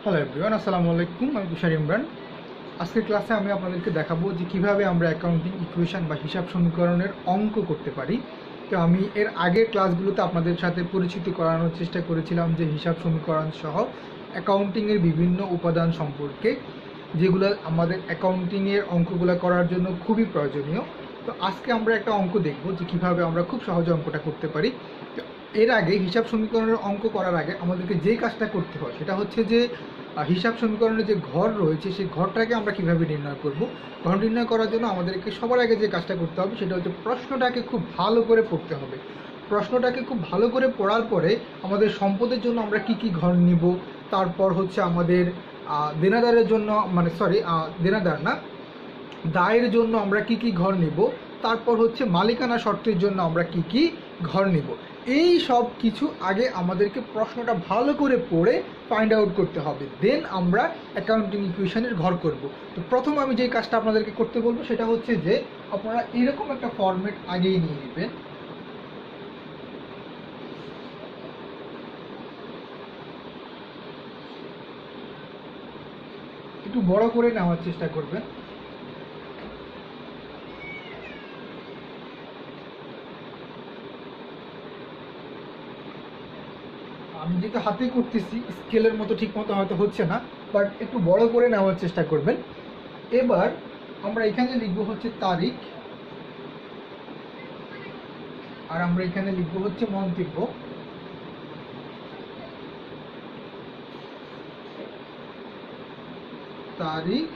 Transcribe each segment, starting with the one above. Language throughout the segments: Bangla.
হ্যালো এভরিওয়ান, আসসালামু আলাইকুম। আমি তুষার ইমরান। আজকের ক্লাসে আমি আপনাদেরকে দেখাবো যে কিভাবে আমরা অ্যাকাউন্টিং ইকুয়েশন বা হিসাব সমীকরণের অঙ্ক করতে পারি। তো আমি এর আগের ক্লাসগুলোতে আপনাদের সাথে পরিচিতি করানোর চেষ্টা করেছিলাম যে হিসাব সমীকরণ সহ অ্যাকাউন্টিংয়ের বিভিন্ন উপাদান সম্পর্কে, যেগুলো আমাদের অ্যাকাউন্টিংয়ের অঙ্কগুলো করার জন্য খুবই প্রয়োজনীয়। তো আজকে আমরা একটা অঙ্ক দেখব যে কিভাবে আমরা খুব সহজে অঙ্কটা করতে পারি। এর আগে হিসাব সমীকরণের অঙ্ক করার আগে আমাদেরকে যে কাজটা করতে হয় সেটা হচ্ছে যে হিসাব সমীকরণের যে ঘর রয়েছে সেই ঘরটাকে আমরা কিভাবে নির্ণয় করব। ঘর নির্ণয় করার জন্য আমাদেরকে সবার আগে যে কাজটা করতে হবে সেটা হচ্ছে প্রশ্নটাকে খুব ভালো করে পড়তে হবে। প্রশ্নটাকে খুব ভালো করে পড়ার পরে আমাদের সম্পদের জন্য আমরা কি কি ঘর নিব, তারপর হচ্ছে আমাদের দেনাদারের জন্য দেনাদার না, দায়ের জন্য আমরা কি কি ঘর নিব, তারপর হচ্ছে মালিকানা শর্তের জন্য আমরা কি কি ঘর নিব। এই সব কিছু আগে আমাদেরকে প্রশ্নটা ভালো করে পড়ে ফাইন্ড আউট করতে হবে, দেন আমরা অ্যাকাউন্টিং ইকুয়েশনের ঘর করব। তো প্রথম আমি যে কাজটা আপনাদেরকে করতে বলবো সেটা হচ্ছে যে আপনারা এরকম একটা ফরম্যাট আগেই নিয়ে নেবেন। একটু বড় করে নেওয়ার চেষ্টা করবেন। আমি যেটা হাতে করতেছি স্কেলের মতো ঠিক মতো হয়তো হচ্ছে না, বাট একটু বড় করে নেওয়ার চেষ্টা করবেন। এবার আমরা এখানে লিখবো হচ্ছে তারিখ, আর আমরা এখানে লিখবো হচ্ছে মন্তব্য। তারিখ,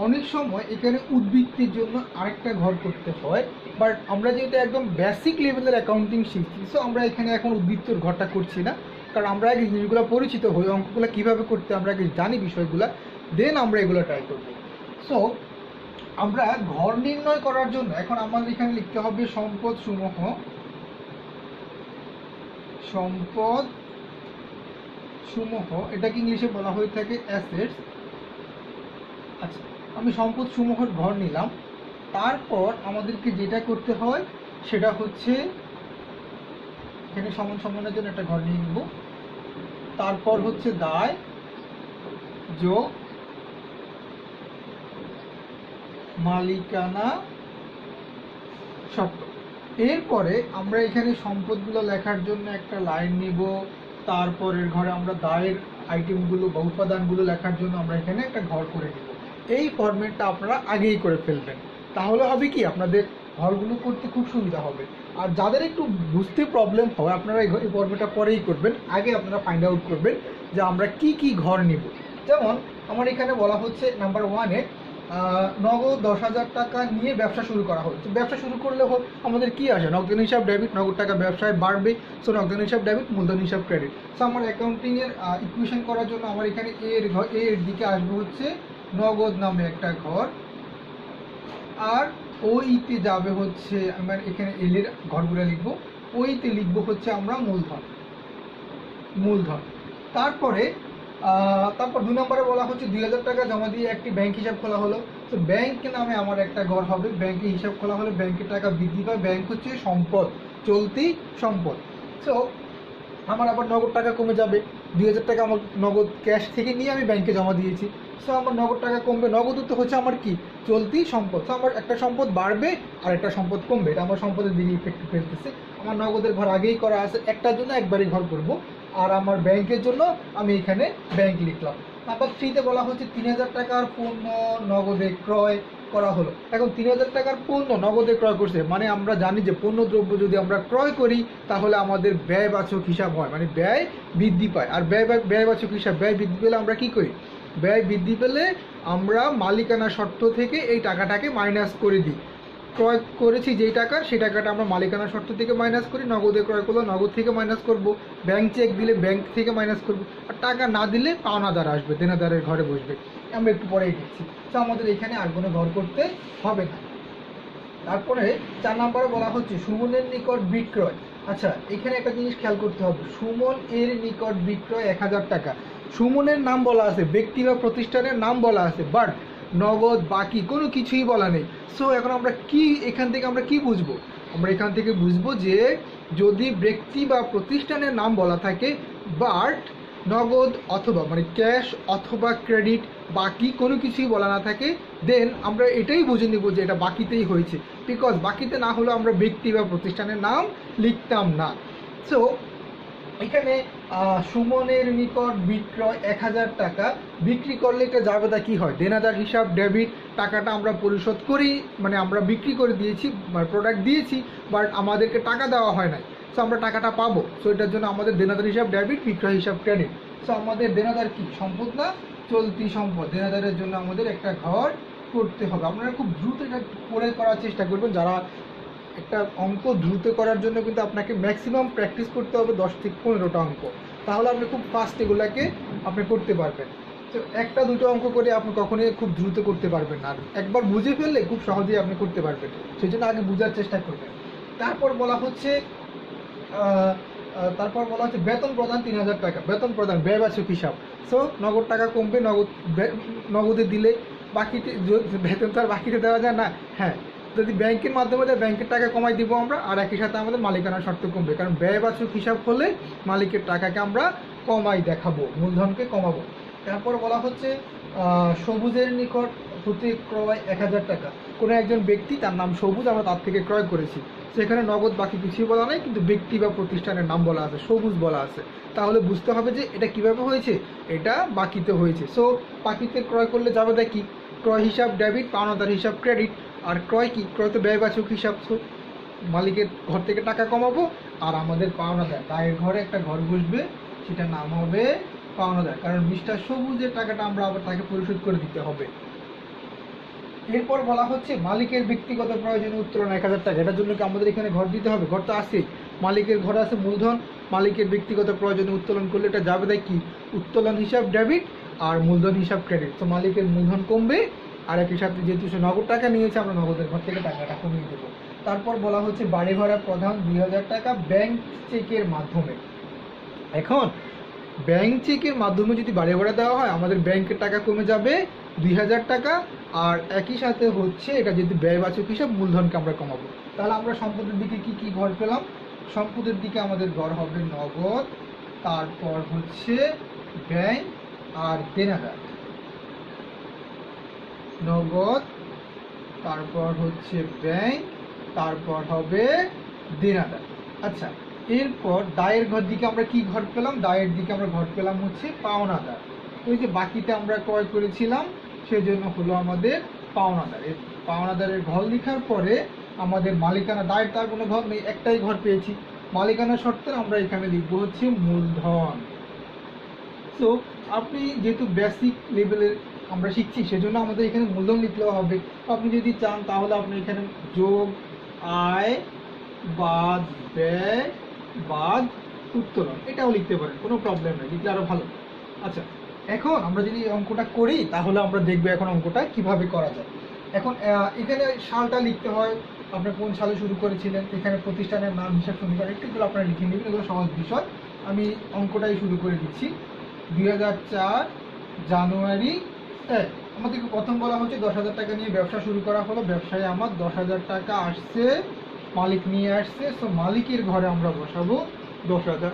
অনেক সময় এখানে উদ্বৃত্তির জন্য আরেকটা ঘর করতে হয়, বাট আমরা যেহেতু একদম বেসিক লেভেলের অ্যাকাউন্টিং শিখছি, সো আমরা এখানে এখন উদ্বৃত্তর ঘরটা করছি না, কারণ আমরা আগে জিনিসগুলো পরিচিত হই, অঙ্কগুলো কীভাবে করতে আমরা আগে জানি বিষয়গুলো, দেন আমরা এগুলো ট্রাই করব। সো আমরা ঘর নির্ণয় করার জন্য এখন আমাদের এখানে লিখতে হবে সম্পদ সমূহ, সম্পদ সমূহ, এটাকে ইংলিশে বলা হয়ে থাকে অ্যাসেটস। আচ্ছা, আমি সম্পদ সমূহের ঘর নিলাম। তারপর আমাদেরকে যেটা করতে হয় সেটা হচ্ছে এখানে সমান সমানের জন্য একটা ঘর নিয়ে নিব। তারপর হচ্ছে দায় যোগ মালিকানা শর্ত। এরপরে আমরা এখানে সম্পদগুলো লেখার জন্য একটা লাইন নিব। তারপরের ঘরে আমরা দায়ের আইটেমগুলো বা উপাদানগুলো লেখার জন্য আমরা এখানে একটা ঘর করে নিব। এই ফরম্যাটটা আপনারা আগেই করে ফেলবেন, তাহলে হবে কি আপনাদের ঘরগুলো করতে খুব সুবিধা হবে। আর যাদের একটু বুঝতে প্রবলেম হয় আপনারা এই ফরম্যাটটা পরেই করবেন, আগে আপনারা ফাইন্ড আউট করবেন যে আমরা কি কি ঘর নিব। যেমন আমার এখানে বলা হচ্ছে নাম্বার 1-এ নগদ 10,000 টাকা নিয়ে ব্যবসা শুরু করা হচ্ছে। ব্যবসা শুরু করলে আমাদের কি আসে, নগদ হিসাব ডেবিট, নগদ টাকা ব্যবসায় বাড়বে, সো নগদ হিসাব ডেবিট, মূলধন হিসাব ক্রেডিট। সো আমার অ্যাকাউন্টিংয়ের ইকুয়েশন করার জন্য আমার এখানে এর দিকে আসবে হচ্ছে নগদ নামে একটা ঘর, আর ওইতে যাবে হচ্ছে আমার এখানে এর ঘরগুলো লিখবো, ওইতে লিখবো হচ্ছে আমরা মূলধন। তারপর 2 নম্বরে বলা হচ্ছে 2,000 টাকা জমা দিয়ে একটি ব্যাংক হিসাব খোলা হলো। তো ব্যাংক নামে আমার একটা ঘর হবে, ব্যাংকে হিসাব খোলা হলে ব্যাংকের টাকা বৃদ্ধি পায়, ব্যাংক হচ্ছে সম্পদ, চলতি সম্পদ। সো আমার আবার নগদ টাকা কমে যাবে, 2,000 টাকা আমার নগদ ক্যাশ থেকে নিয়ে আমি ব্যাংকে জমা দিয়েছি, সো আমার নগদ টাকা কমবে। নগদ তো হচ্ছে আমার কি, চলতি সম্পদ। সো আমার একটা সম্পদ বাড়বে আর একটা সম্পদ কমবে, এটা আমার সম্পদের দিকে ইফেক্ট ফেলতেছে। আমার নগদের ঘর আগেই করা আছে, একটার জন্য একবারই ঘর করব। আর আমার ব্যাংকের জন্য আমি এখানে ব্যাংক লিখলাম। নাম্বার 3-তে বলা হচ্ছে 3,000 টাকার পণ্য নগদে ক্রয় করা হলো। এখন 3,000 টাকার পণ্য নগদে ক্রয় করছে, মানে আমরা জানি যে পণ্য দ্রব্য যদি আমরা ক্রয় করি তাহলে আমাদের ব্যয়বাচক হিসাব হয়, মানে ব্যয় বৃদ্ধি পায়। আর ব্যয়বাচক হিসাব, ব্যয় বৃদ্ধি পেলে আমরা কি করি, ব্যয় বৃদ্ধি পেলে আমরা মালিকানা শর্ত থেকে এই টাকাটাকে মাইনাস করে দিই। ক্রয় করেছি যেই টাকার, সেই টাকাটা আমরা মালিকানা শর্ত থেকে মাইনাস করি, নগদে ক্রয় করলে নগদ থেকে মাইনাস করব, ব্যাংক চেক দিলে ব্যাংক থেকে মাইনাস করব, আর টাকা না দিলে পাওনাদার আসবে, দেনাদারের ঘরে বসবে। আমরা একটু পরেই দেখছি। তো আমাদের এখানে আর কোনো ঘর করতে হবে না। তারপরে 4 নম্বরে বলা হচ্ছে সুমনের নিকট বিক্রয়। আচ্ছা, এখানে একটা জিনিস খেয়াল করতে হবে, সুমন এর নিকট বিক্রয় 1,000 টাকা। সুমনের নাম বলা আছে, ব্যক্তি বা প্রতিষ্ঠানের নাম বলা আছে, বাট নগদ বাকি কোনো কিছুই বলা নেই। সো এখন আমরা কি এখান থেকে আমরা কি বুঝবো আমরা এখান থেকে বুঝবো যে যদি ব্যক্তি বা প্রতিষ্ঠানের নাম বলা থাকে বাট নগদ অথবা মানে ক্যাশ অথবা ক্রেডিট বাকি কোনো কিছুই বলা না থাকে, দেন আমরা এটাই বুঝে নেব যে এটা বাকিতেই হয়েছে, বিকজ বাকিতে না হলে আমরা ব্যক্তি বা প্রতিষ্ঠানের নাম লিখতাম না। সো এখানে সুমনের নিকট বিক্রয় 1000 টাকা, বিক্রি করলে এটা জাবেদা কি হয়, দেনাদার হিসাব ডেবিট, টাকাটা আমরা পরিশোধ করি, মানে আমরা বিক্রি করে দিয়েছি, প্রোডাক্ট দিয়েছি, বাট আমাদেরকে টাকা দেওয়া হয় নাই, সো আমরা টাকাটা পাবো। সো এটার জন্য আমাদের দেনাদার হিসাব ডেবিট, বিক্রয় হিসাব ক্রেডিট। সো আমাদের দেনাদার কি সম্পদ না চলতি সম্পদ, দেনাদারের জন্য আমাদের একটা ঘর করতে হবে। আপনারা খুব দ্রুত এটা করে করার চেষ্টা করবেন। যারা একটা অঙ্ক দ্রুত করার জন্য কিন্তু আপনাকে ম্যাক্সিমাম প্র্যাকটিস করতে হবে 10 থেকে 15টা অঙ্ক, তাহলে আপনি খুব ফাস্ট এগুলাকে আপনি করতে পারবেন। তো একটা দুটো অঙ্ক করে আপনি কখনোই খুব দ্রুত করতে পারবেন না, আর একবার বুঝে ফেললে খুব সহজেই আপনি করতে পারবেন, সেই জন্য আগে বোঝার চেষ্টা করবেন। তারপর বলা হচ্ছে বেতন প্রদান 3000 টাকা, বেতন প্রদান ব্যয়বাচক হিসাব। সো নগদ টাকা কমবে, নগদে দিলে বাকিতে বেতন তো আর বাকিতে দেওয়া যায় না। হ্যাঁ, যদি ব্যাংকের মাধ্যমে দেয় ব্যাংকের টাকা কমাই দিব আমরা, আর একই সাথে আমাদের মালিকানার শর্ত কমবে, কারণ ব্যয়বাচক হিসাব হলে মালিকের টাকাকে আমরা কমাই দেখাবো, মূলধনকে কমাবো। তারপর বলা হচ্ছে সবুজের নিকট হতে ক্রয় 1000 টাকা, কোনো একজন ব্যক্তি তার নাম সবুজ, আমরা তার থেকে ক্রয় করেছি, সেখানে নগদ বাকি কিছুই বলা নাই, কিন্তু ব্যক্তি বা প্রতিষ্ঠানের নাম বলা আছে, সবুজ বলা আছে, তাহলে বুঝতে হবে যে এটা কিভাবে হয়েছে, এটা বাকিতে হয়েছে। সো বাকিতে ক্রয় করলে যাবে দেখি ক্রয় হিসাব ডেবিট, পাওনাদার হিসাব ক্রেডিট, আর ক্রয় কি, ক্রয় তো ব্যয়বাচক হিসাব। সো মালিকের ঘর থেকে টাকা কমাবো, আর আমাদের পাওনাদার দায়ের ঘরে একটা ঘর বসবে, সেটার নাম হবে পাওনাদার, কারণ মিস্টার সবুজের টাকাটা আমরা আবার তাকে পরিশোধ করে দিতে হবে। এরপর বলা হচ্ছে মালিকের ব্যক্তিগত প্রয়োজনে উত্তোলন 1000 টাকা, এটার জন্য কি আমাদের এখানে ঘর দিতে হবে? ঘর তো আছেই, মালিকের ঘরে আছে মূলধন, মালিকের ব্যক্তিগত প্রয়োজনে উত্তোলন করলে এটা যাবে দেয় কি, উত্তোলন হিসাব ডেবিট আর মূলধন হিসাব ক্রেডিট। তো মালিকের মূলধন কমবে, আর একই সাথে যেহেতু সে নগদ টাকা নিয়েছে আমরা নগদের ঘর থেকে টাকাটা কমিয়ে দেবো। তারপর বলা হচ্ছে বাড়ি ভাড়া প্রদান 2000 টাকা ব্যাংক চেকের মাধ্যমে। এখন ব্যাংক চেকের মাধ্যমে যদি বাড়ি ভাড়া দেওয়া হয় আমাদের ব্যাংকের টাকা কমে যাবে 2000 টাকা, আর একই সাথে হচ্ছে এটা যদি ব্যয়বাচক হিসাব মূলধনকে আমরা কমাবো। তাহলে আমরা সম্পদের দিকে কি কি ঘর পেলাম? সম্পদের দিকে আমাদের ঘর হবে নগদ, তারপর হচ্ছে ব্যাংক আর দেনাদার, নগদ, তারপর হচ্ছে ব্যাংক, তারপর হবে দেনাদার। আচ্ছা, এরপর দায়ের ঘর দিকে আমরা কি ঘর পেলাম? দায়ের দিকে আমরা ঘর পেলাম হচ্ছে পাওনাদার। ওই যে বাকিতে আমরা ক্রয় করেছিলাম সেজন্য হলো আমাদের পাওনাদার। এই পাওনাদারের ঘর লেখার পরে আমাদের মালিকানা, দায়ের তার কোনো ঘর নেই, একটাই ঘর পেয়েছি, মালিকানা শর্তে আমরা এখানে লিখবো হচ্ছে মূলধন। সো আপনি যেহেতু বেসিক লেভেলের আমরা শিখছি সেজন্য আমাদের এখানে মূলধন লিখলেও হবে। আপনি যদি চান তাহলে আপনি এখানে যোগ আয় বাদ ব্যয় বাদ উত্তোলন এটাও লিখতে পারেন, কোনো প্রবলেম নেই, লিখলে আরো ভালো। আচ্ছা, এখন আমরা যদি অঙ্কটা করি তাহলে আমরা দেখবো এখন অঙ্কটা কিভাবে করা যায়। এখন এখানে সালটা লিখতে হয়, আপনার কোন সালে শুরু করেছিলেন, এখানে প্রতিষ্ঠানের নাম হিসাব সমীকরণ একটুগুলো আপনারা লিখে নেবেন, এগুলো সহজ বিষয়। আমি অঙ্কটাই শুরু করে দিচ্ছি। 2004 জানুয়ারি 1 আমাদেরকে প্রথম বলা হচ্ছে 10,000 টাকা নিয়ে ব্যবসা শুরু করা হলো, ব্যবসায় আমার 10,000 টাকা আসছে, মালিক নিয়ে আসছে, সো মালিকের ঘরে আমরা বসাবো 10,000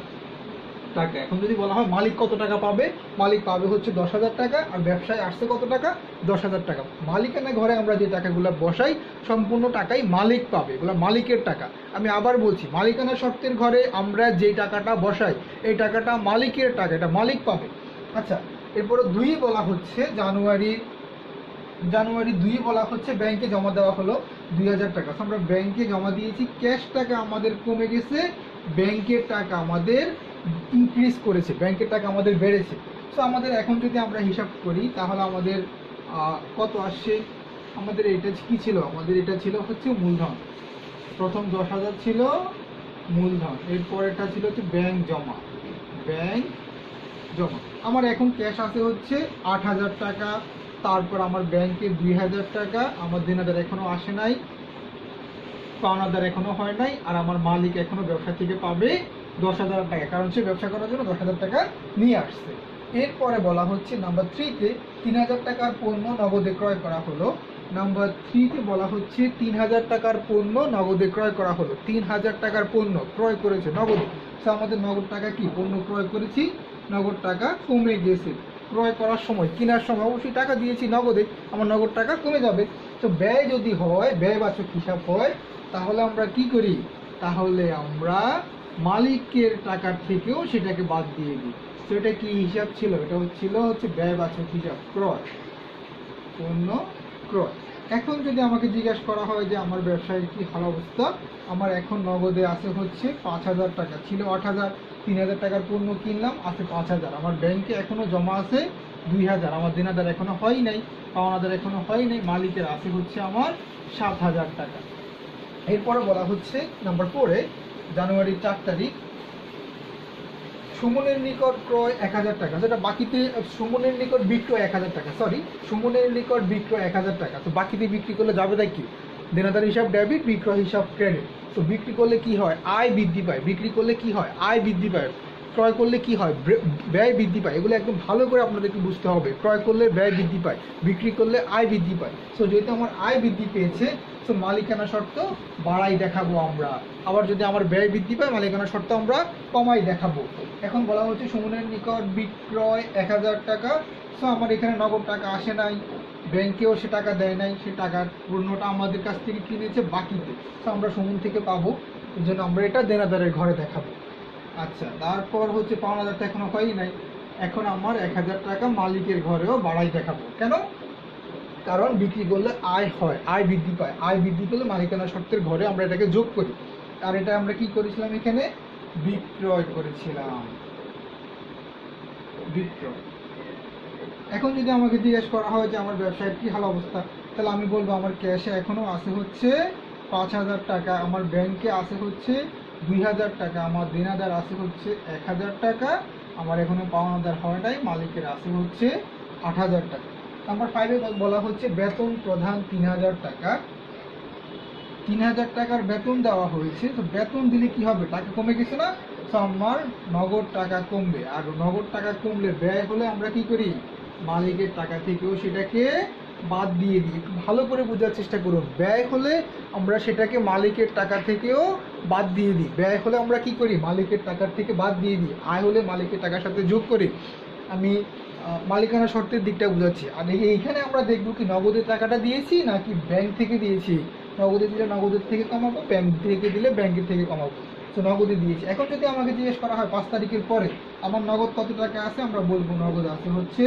টাকা। এখন যদি বলা হয় মালিক কত টাকা পাবে, মালিক পাবে হচ্ছে 10,000 টাকা, আর ব্যবসায় আসছে কত টাকা, 10,000 টাকা। মালিকানা ঘরে আমরা যে টাকাগুলো বসাই সম্পূর্ণ টাকাই মালিক পাবে, এগুলো মালিকের টাকা। আমি আবার বলছি, মালিকানা শর্তের ঘরে আমরা যে টাকাটা বসাই এই টাকাটা মালিকের টাকা, এটা মালিক পাবে। আচ্ছা, এরপরে 2 বলা হচ্ছে জানুয়ারি 2 বলা হচ্ছে ব্যাংকে জমা দেওয়া হলো 2000 টাকা। আমরা ব্যাংকে জমা দিয়েছি, ক্যাশ টাকা আমাদের কমে গেছে, ব্যাংকের টাকা আমাদের ইনক্রিজ করেছে, ব্যাংকের টাকা আমাদের বেড়েছে। সো আমাদের এখন যদি আমরা হিসাব করি তাহলে আমাদের কত আসছে, আমাদের এটা কি ছিল, আমাদের এটা ছিল হচ্ছে মূলধন। প্রথম 10,000 ছিল মূলধন, এরপর এটা ছিল হচ্ছে ব্যাংক জমা। আমার এখন ক্যাশ আছে হচ্ছে 8,000 টাকা, তারপর আমার ব্যাংকে 2,000 টাকা, আমার দেনাদার এখনো আসে নাই, পাওনাদার এখনো হয় নাই, আর আমার মালিক এখনো ব্যবসা থেকে পাবে 10,000 টাকা, কারণ সে ব্যবসা করার জন্য 10,000 টাকা নিয়ে আসছে। এরপরে বলা হচ্ছে নাম্বার 3-তে 3,000 টাকার পণ্য নগদে ক্রয় করা হলো, নাম্বার 3-তে বলা হচ্ছে 3000 টাকার পণ্য নগদে ক্রয় করা হলো। 3000 টাকার পণ্য ক্রয় করেছে নগদে। তো আমাদের নগদ টাকা কি, পণ্য ক্রয় করেছি, নগদ টাকা কমে গেছে। ক্রয় করার সময়, কেনার সময় অবশ্যই টাকা দিয়েছি নগদে, আমার নগদ টাকা কমে যাবে। তো ব্যয় যদি হয়, ব্যয়বাচক হিসাব হয়, তাহলে আমরা কি করি, তাহলে আমরা মালিকের টাকার থেকেও সেটাকে বাদ দিয়ে দিই। তো এটা কি হিসাব ছিল, এটা হচ্ছে ব্যয়বাচক হিসাব, ক্রয়, পণ্য ক্রয়। এখন যদি আমাকে জিজ্ঞাসা করা হয় যে আমার ব্যবসায়ের কি হাল অবস্থা, আমার এখন নগদে আছে হচ্ছে 5000 টাকা, ছিল 8000, 3000 টাকার পণ্য কিনলাম, আছে 5000। আমার ব্যাংকে এখনো জমা আছে 2000, আমার দেনাদার এখনো হয় নাই, পাওনাদার এখনো হয় নাই, মালিকের আছে হচ্ছে আমার 7000 টাকা। এরপরে বলা হচ্ছে নাম্বার 4-এ, জানুয়ারির 4 তারিখ, সুমনের নিকট ক্রয় 1000 টাকা, যেটা বাকিতে সুমনের নিকট বিক্রয় 1000 টাকা, সরি, সুমনের নিকট বিক্রয় 1000 টাকা। তো বাকিতে বিক্রি করলে যাবে তাই কি, দেনাদার হিসাব ডেবিট, বিক্রয় হিসাব ক্রেডিট। তো বিক্রি করলে কি হয়, আয় বৃদ্ধি পায়, বিক্রি করলে কি হয়, আয় বৃদ্ধি পায়, ক্রয় করলে কি হয়, ব্যয় বৃদ্ধি পায়। এগুলো একদম ভালো করে আপনাদেরকে বুঝতে হবে। ক্রয় করলে ব্যয় বৃদ্ধি পায়, বিক্রি করলে আয় বৃদ্ধি পায়। সো যেহেতু আমার আয় বৃদ্ধি পেয়েছে, সো মালিকানা শর্ত বাড়াই দেখাবো আমরা। আবার যদি আমার ব্যয় বৃদ্ধি পায়, মালিকানা শর্ত আমরা কমাই দেখাবো। এখন বলা হচ্ছে সুমনের নিকট বিক্রয় 1000 টাকা। সো আমার এখানে নগদ টাকা আসে নাই, ব্যাংকেও সে টাকা দেয় নাই, সে টাকার পণ্যটা আমাদের কাছ থেকে কিনেছে বাকিতে। তো আমরা সুমন থেকে পাবো, এই জন্য আমরা এটা দেনাদারের ঘরে দেখাবো। আচ্ছা, তারপর হচ্ছে পাওনাদারটা এখনো হয়ই নাই, এখন আমার 1000 টাকা মালিকের ঘরেও বাড়াই দেখাবো। কেন, কারণ বিক্রি করলে আয় হয়, আয় বৃদ্ধি পায়, আয় বৃদ্ধি পেলে মালিকানা শর্তের ঘরে আমরা এটাকে যোগ করি। আর এটা আমরা কি করেছিলাম, এখানে বিক্রয় করেছিলাম, বিক্রয়। এখন যদি আমাকে জিজ্ঞেস করা হয় যে আমার ব্যবসায়ের কি হাল অবস্থা, তাহলে আমি বলবো আমার ক্যাশে এখনো আছে হচ্ছে 5000 টাকা, আমার ব্যাংকে আছে হচ্ছে 2000 টাকা, আমার দেনাদার আছে হচ্ছে 1000 টাকা, আমার এখনো পাওনাদার হয় নাই, মালিকের আছে হচ্ছে 8000 টাকা। নাম্বার 5-এ বলা হচ্ছে বেতন প্রধান 3000 টাকা, 3000 টাকার বেতন দেওয়া হয়েছে। তো বেতন দিলে কি হবে, টাকা কমে গেছে না, তো আমার নগদ টাকা কমবে। আর নগদ টাকা কমলে ব্যয় হলে আমরা কি করি, মালিকের টাকা থেকেও সেটাকে বাদ দিয়ে দিই। একটু ভালো করে বোঝার চেষ্টা করুন। ব্যয় হলে আমরা সেটাকে মালিকের টাকা থেকেও বাদ দিয়ে দিই, ব্যয় হলে আমরা কি করি, মালিকের টাকার থেকে বাদ দিয়ে দিই, আয় হলে মালিকের টাকার সাথে যোগ করি। আমি মালিকানা শর্তের দিকটা বুঝাচ্ছি। আর এইখানে আমরা দেখবো কি নগদের টাকাটা দিয়েছি নাকি ব্যাংক থেকে দিয়েছি। নগদে দিলে নগদের থেকে কমাবো, ব্যাংক থেকে দিলে ব্যাংকের থেকে কমাবো। তো নগদে দিয়েছি। এখন যদি আমাকে জিজ্ঞেস করা হয় 5 তারিখের পরে আমার নগদ কত টাকা আছে, আমরা বলবো নগদ আছে হচ্ছে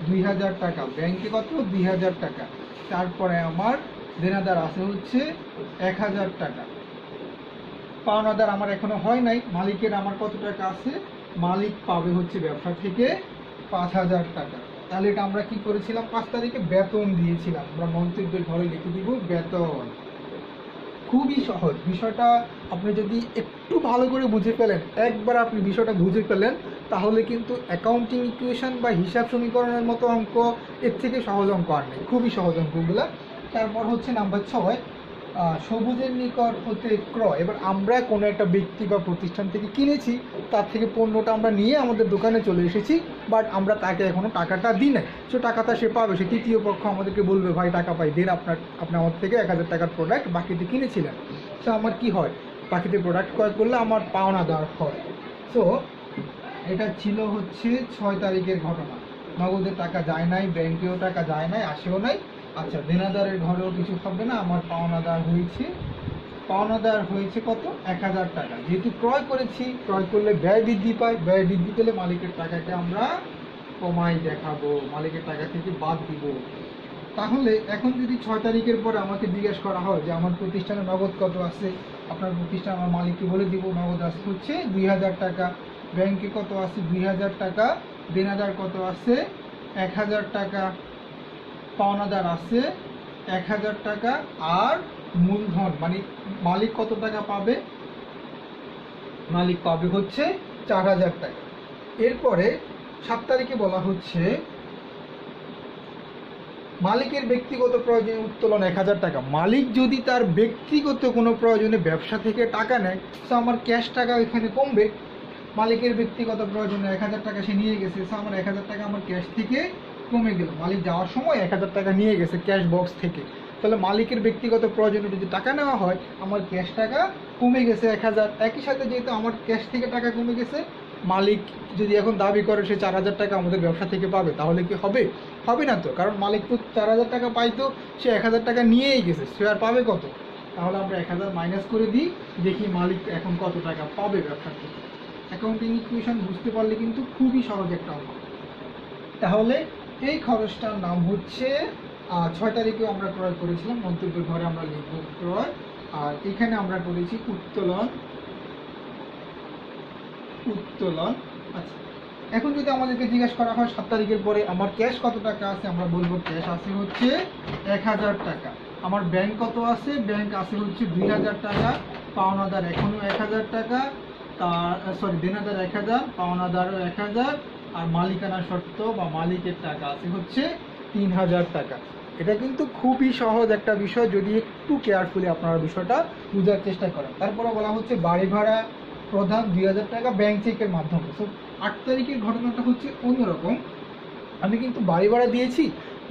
2000 টাকা, ব্যাংকে কত 2000 টাকা। তারপরে আমার দেনাদার আছে হচ্ছে 1000 টাকা, পাওনাদার আমার এখনো হয় নাই, মালিকের আমার কত টাকা আছে, মালিক পাবে হচ্ছে ব্যবসা থেকে 5000 টাকা। তাহলে এটা আমরা কি করেছিলাম, 5 তারিখে বেতন দিয়েছিলাম। আমরা মন্তব্যের ঘরে লিখে দিব বেতন। খুবই সহজ বিষয়টা। আপনি যদি একটু ভালো করে বুঝে ফেলেন, একবার আপনি বিষয়টা বুঝে ফেলেন, তাহলে কিন্তু অ্যাকাউন্টিং ইকুয়েশন বা হিসাব সমীকরণের মতো অঙ্ক এর থেকে সহজ অঙ্ক আর নেই, খুবই সহজ অঙ্কগুলো। তারপর হচ্ছে নাম্বার 6, সবুজের নিকট হতে ক্রয়। এবার আমরা কোনো একটা ব্যক্তি বা প্রতিষ্ঠান থেকে কিনেছি, তার থেকে পণ্যটা আমরা নিয়ে আমাদের দোকানে চলে এসেছি, বাট আমরা তাকে এখনো টাকাটা দিই নাই। সো টাকাটা সে পাবে, সে তৃতীয় পক্ষ আমাদেরকে বলবে ভাই টাকা পাই দেন, আপনি আমার থেকে 1000 টাকার প্রোডাক্ট বাকিতে কিনেছিলেন। সো আমার কি হয়, বাকিতে প্রোডাক্ট ক্রয় করলে আমার পাওনাদার হয়। সো এটা ছিল হচ্ছে 6 তারিখের ঘটনা। নগদে টাকা যায় নাই, ব্যাংকেও টাকা যায় নাই, আসেও নাই। আচ্ছা, দেনাদারের ঘরেও কিছু হবে না, আমার পাওনাদার হয়েছে কত, 1000 টাকা। যেহেতু ক্রয় করেছি, ক্রয় করলে ব্যয় বৃদ্ধি পায়, ব্যয় বৃদ্ধি পেলে মালিকের টাকাকে আমরা কমাই দেখাবো, মালিকের টাকা থেকে বাদ দিব। তাহলে এখন যদি 6 তারিখের পরে আমাকে জিজ্ঞেস করা হয় যে আমার প্রতিষ্ঠানে নগদ কত আছে, আপনার প্রতিষ্ঠান আমার মালিককে বলে দিব নগদ আছে হচ্ছে 2000 টাকা, ব্যাংকে কত আছে 2000 টাকা, দেনাদার কত আছে 1000 টাকা, পাওনাদার আছে 1000 টাকা, আর মূলধন মানে মালিক কত টাকা পাবে, মালিক পাবে হচ্ছে 4000 টাকা। এরপরে 7 তারিখে বলা হচ্ছে মালিকের ব্যক্তিগত প্রয়োজনে উত্তোলন 1000 টাকা। মালিক যদি তার ব্যক্তিগত কোনো প্রয়োজনে ব্যবসা থেকে টাকা নেয়, তো আমার ক্যাশ টাকা এখানে কমবে। মালিকের ব্যক্তিগত প্রয়োজনে 1000 টাকা সে নিয়ে গেছে, সো আমার 1000 টাকা আমার ক্যাশ থেকে কমে গেল। মালিক যাওয়ার সময় 1000 টাকা নিয়ে গেছে ক্যাশ বক্স থেকে, তাহলে মালিকের ব্যক্তিগত প্রয়োজনে যদি টাকা নেওয়া হয়, আমার ক্যাশ টাকা কমে গেছে 1000। একই সাথে যেহেতু আমার ক্যাশ থেকে টাকা কমে গেছে, মালিক যদি এখন দাবি করে সে 4000 টাকা আমাদের ব্যবসা থেকে পাবে, তাহলে কি হবে? হবে না তো, কারণ মালিক তো 4000 টাকা পাইতো, সে 1000 টাকা নিয়েই গেছে, সে আর পাবে কত? তাহলে আমরা 1000 মাইনাস করে দিই, দেখি মালিক এখন কত টাকা পাবে ব্যবসা থেকে। অ্যাকাউন্টিং ইকুয়েশন বুঝতে পারলে কিন্তু খুবই সহজ একটা অঙ্ক। তাহলে এই খরচটার নাম হচ্ছে 6 তারিখেও আমরা ক্রয় করেছিলাম, মন্তব্যের ঘরে আমরা লিখব ক্রয়, আর এখানে আমরা করেছি উত্তোলন। আচ্ছা, এখন যদি আমাদেরকে জিজ্ঞাসা করা হয় 7 তারিখের পরে আমার ক্যাশ কত টাকা আছে, আমরা বলবো ক্যাশ আছে হচ্ছে 1000 টাকা। আমার ব্যাংক কত আছে? ব্যাংক আছে হচ্ছে 2000 টাকা, পাওনাদার এখনো 1000 টাকা, তার দেনাদার 1000, পাওনাদারও 1000, আর মালিকানা শর্ত বা মালিকের টাকা আছে হচ্ছে 3000 টাকা। এটা কিন্তু খুবই সহজ একটা বিষয়, যদি একটু কেয়ারফুলি আপনারা বিষয়টা বোঝার চেষ্টা করেন। তারপরে বলা হচ্ছে বাড়ি ভাড়া প্রধান 2000 টাকা ব্যাংক চেকের মাধ্যমে। সো 8 তারিখের ঘটনাটা হচ্ছে অন্যরকম। আমি কিন্তু বাড়ি ভাড়া দিয়েছি,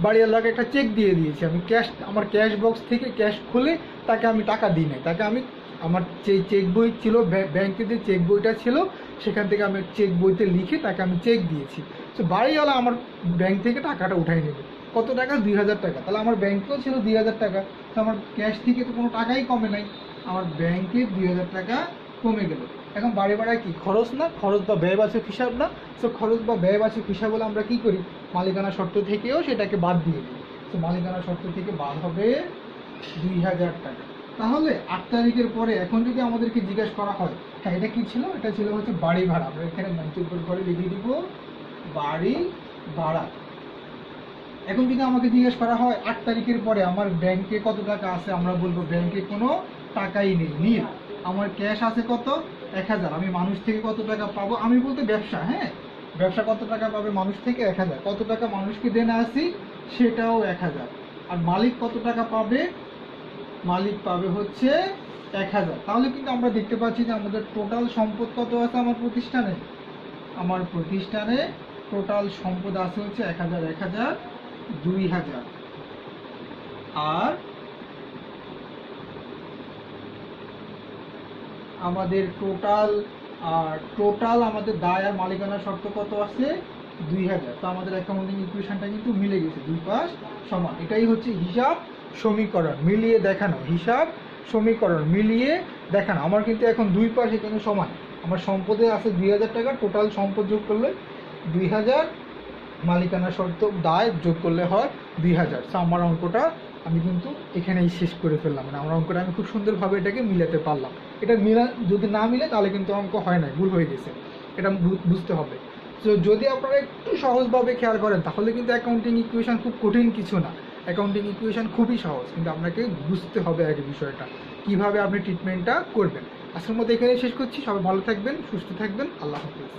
বাড়িওয়ালাকে একটা চেক দিয়ে দিয়েছি, আমি ক্যাশ, আমার ক্যাশ বক্স থেকে ক্যাশ খুলে তাকে আমি টাকা দিই নাই, তাকে আমি আমার যে চেক বই ছিল, ব্যাংকে যে চেক বইটা ছিল সেখান থেকে আমি চেক বইতে লিখে তাকে আমি চেক দিয়েছি। তো বাড়িওয়ালা আমার ব্যাংক থেকে টাকাটা উঠাই নেবে। কত টাকা? 2000 টাকা। তাহলে আমার ব্যাংকেও ছিল 2000 টাকা, তো আমার ক্যাশ থেকে তো কোনো টাকাই কমে নাই, আমার ব্যাংকে 2000 টাকা কমে গেল। এখন বাড়ি ভাড়া কি খরচ না? খরচ বা ব্যয়বাচক হিসাব না? তো খরচ বা ব্যয়বাচক হিসাব বলে আমরা কি করি? মালিকানা শর্ত থেকেও সেটাকে বাদ দিয়ে দিই। তো মালিকানা শর্ত থেকে বাদ হবে 2000 টাকা। তাহলে 8 তারিখের পরে এখন যদি আমাদেরকে জিজ্ঞাসা করা হয়, হ্যাঁ এটা কি ছিল? এটা ছিল হচ্ছে বাড়ি ভাড়া। আমরা এখানে মন্তব্যের ঘরে লিখে দিব বাড়ি ভাড়া। এখন যদি আমাকে জিজ্ঞেস করা হয় 8 তারিখের পরে আমার ব্যাংকে কত টাকা আছে, আমরা বলবো ব্যাংকে কোনো টাকাই নেই, নীল। আমার ক্যাশ আছে কত? 1000। আমি মানুষ থেকে কত টাকা পাবো? আমি বলতে ব্যবসা, হ্যাঁ, ব্যবসা কত টাকা পাবে মানুষ থেকে? 1000। কত টাকা মানুষকে দেনা আছি? সেটাও 1000। আর মালিক কত টাকা পাবে? মালিক পাবে হচ্ছে 1000। তাহলে কিন্তু আমরা দেখতে পাচ্ছি যে আমাদের টোটাল সম্পদ কত আছে আমার প্রতিষ্ঠানে? আমার প্রতিষ্ঠানে টোটাল সম্পদ আছে হচ্ছে 1000, 1000, 2000। আর আমাদের টোটাল আমাদের দায় আর মালিকানা শর্ত কত আছে? 2000। তো আমাদের অ্যাকাউন্টিং ইকুয়েশনটা কিন্তু মিলে গেছে, দুই পাশ সমান। এটাই হচ্ছে হিসাব সমীকরণ মিলিয়ে দেখানো, হিসাব সমীকরণ মিলিয়ে দেখানো। আমার কিন্তু এখন দুই পাশ এখানে সমান। আমার সম্পদে আছে 2000 টাকা, টোটাল সম্পদ যোগ করলে 2000, মালিকানা শর্ত দায় যোগ করলে হয় 2000। সো আমার অঙ্কটা আমি কিন্তু এখানেই শেষ করে ফেললাম, মানে আমার অঙ্কটা আমি খুব সুন্দরভাবে এটাকে মিলাতে পারলাম। এটা যদি না মিলে তাহলে কিন্তু অঙ্ক হয় না, ভুল হয়ে গেছে, এটা বুঝতে হবে। তো যদি আপনারা একটু সহজভাবে খেয়াল করেন তাহলে কিন্তু অ্যাকাউন্টিং ইকুয়েশন খুব কঠিন কিছু না, অ্যাকাউন্টিং ইকুয়েশন খুবই সহজ, কিন্তু আপনাকে বুঝতে হবে আগে বিষয়টা কিভাবে আপনি ট্রিটমেন্টটা করবেন। আজকের মধ্যে এখানেই শেষ করছি। সবাই ভালো থাকবেন, সুস্থ থাকবেন, আল্লাহ হাফিজ।